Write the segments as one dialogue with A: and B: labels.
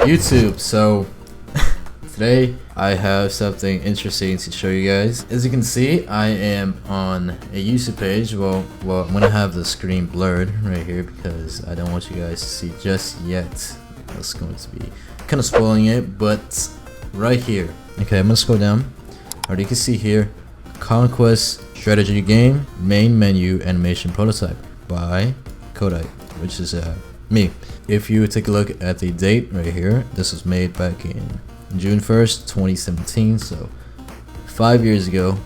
A: YouTube. So today I have something interesting to show you guys. As you can see, I am on a YouTube page. Well, I'm gonna have the screen blurred right here because I don't want you guys to see just yet. That's going to be kind of spoiling it, but right here. Okay, I'm gonna scroll down. Alright, you can see here, Conquest strategy game, main menu animation prototype by Kodai, which is me. If you take a look at the date right here, this was made back in June 1st, 2017, so 5 years ago,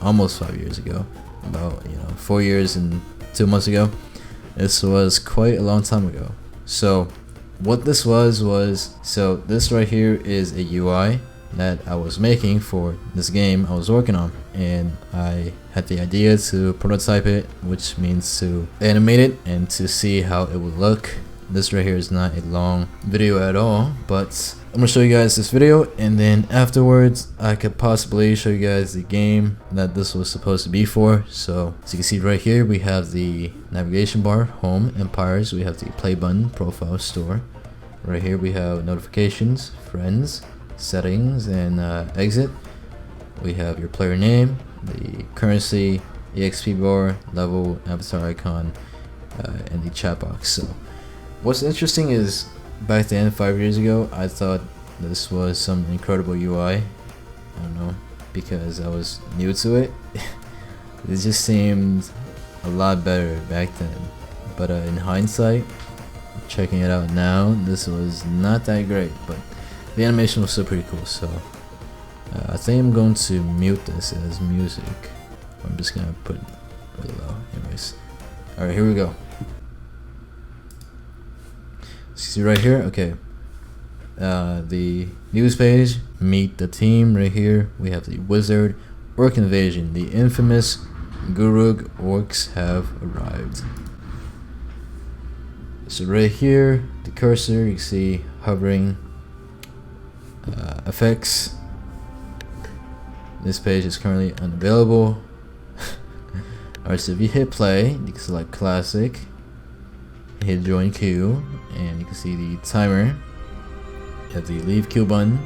A: almost 5 years ago, about 4 years and 2 months ago. This was quite a long time ago. So what this was so this right here is a UI that I was making for this game I was working on, and I had the idea to prototype it, which means to animate it and to see how it would look. This right here is not a long video at all, but I'm gonna show you guys this video, and then afterwards I could possibly show you guys the game that this was supposed to be for. So as you can see right here, we have the navigation bar, home, empires, we have the play button, profile, store. Right here we have notifications, friends, settings, and exit. We have your player name, the currency, exp bar, level, avatar icon, and the chat box. So what's interesting is back then, 5 years ago, I thought this was some incredible UI. I don't know, because I was new to it. It just seemed a lot better back then, but in hindsight, checking it out now, this was not that great, but the animation was still pretty cool. So I think I'm going to mute this as music. I'm just gonna put it really low. Anyways, alright, here we go. See right here, okay. The news page, meet the team right here. We have the wizard, orc invasion, the infamous Gurug orcs have arrived. So right here, the cursor, you see hovering effects. This page is currently unavailable. Alright, so if you hit play, you can select classic, hit join queue, and you can see the timer. You have the leave queue button,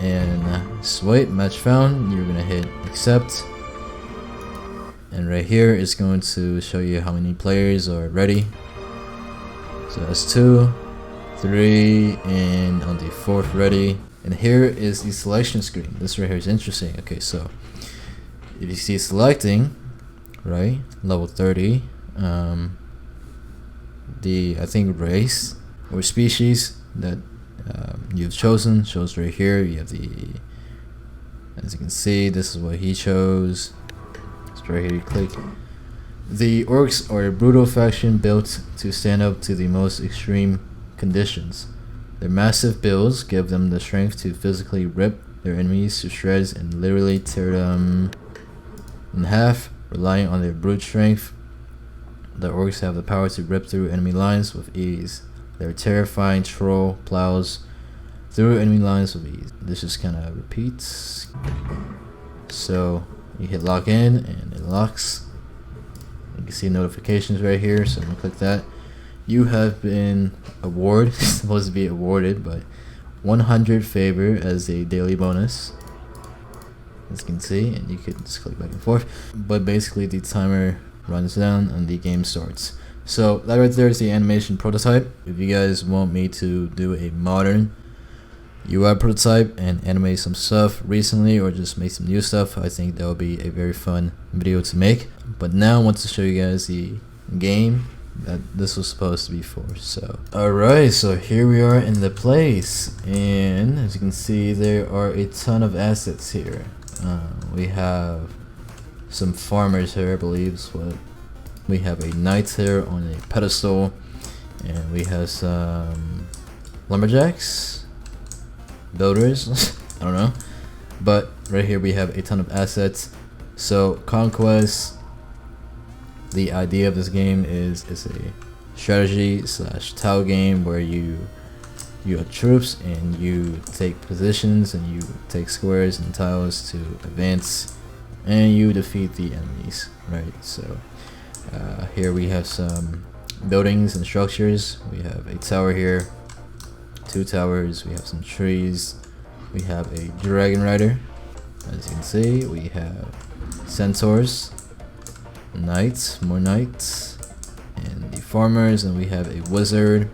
A: and swipe match found. You're gonna hit accept, and right here it's going to show you how many players are ready. So that's 2, 3, and on the 4th ready. And here is the selection screen. This right here is interesting. Okay, so if you see selecting, right, level 30, the I think race or species that you've chosen shows right here. You have the, as you can see, this is what he chose. It's right here. You click. The orcs are a brutal faction built to stand up to the most extreme conditions. Their massive builds give them the strength to physically rip their enemies to shreds and literally tear them in half. Relying on their brute strength, the orcs have the power to rip through enemy lines with ease. Their terrifying troll plows through enemy lines with ease. This just kind of repeats. So you hit lock in and it locks. You can see notifications right here, so I'm gonna click that. You have been awarded, supposed to be awarded, but 100 favor as a daily bonus, as you can see, and you can just click back and forth. But basically the timer runs down and the game starts. So that right there is the animation prototype. If you guys want me to do a modern UI prototype and animate some stuff recently, or just make some new stuff, I think that would be a very fun video to make. But now I want to show you guys the game that this was supposed to be for. So alright, so here we are in the place, and as you can see, there are a ton of assets here. We have some farmers here, I believe is what we have. A knight here on a pedestal, and we have some lumberjacks, builders, I don't know, but right here we have a ton of assets. So Conquest, the idea of this game is it's a strategy / tile game where you have troops and you take positions and you take squares and tiles to advance and you defeat the enemies, right? So here we have some buildings and structures. We have a tower here, 2 towers, we have some trees, we have a dragon rider. As you can see, we have centaurs, knights, more knights, and the farmers, and we have a wizard.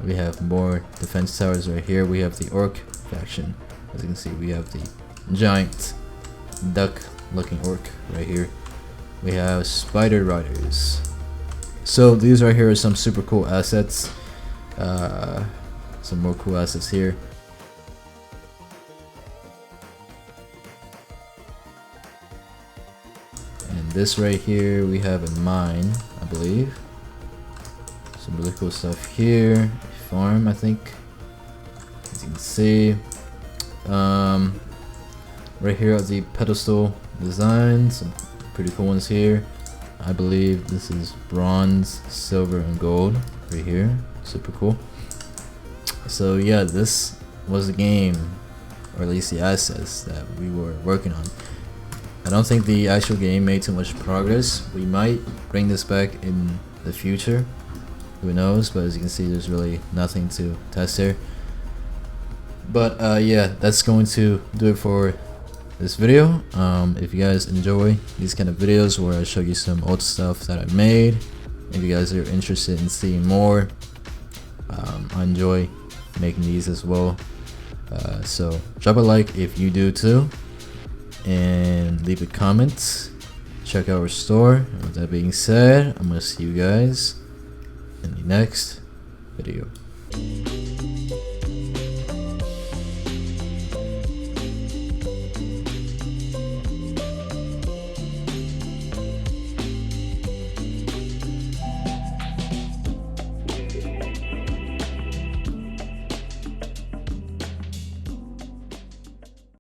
A: We have more defense towers right here. We have the orc faction. As you can see, we have the giant duck looking orc right here. We have spider riders. So these right here are some super cool assets. Some more cool assets here. And this right here, we have a mine, I believe. Some really cool stuff here. Farm, I think. As you can see. Right here are the pedestal designs. Some pretty cool ones here. I believe this is bronze, silver, and gold right here. Super cool. So yeah, this was the game, or at least the assets that we were working on. I don't think the actual game made too much progress. We might bring this back in the future. Who knows? But as you can see, there's really nothing to test here. But yeah, that's going to do it for this video. If you guys enjoy these kind of videos where I show you some old stuff that I made, if you guys are interested in seeing more, I enjoy making these as well. So drop a like if you do too, and leave a comment. Check out our store. And with that being said, I'm gonna see you guys in the next video.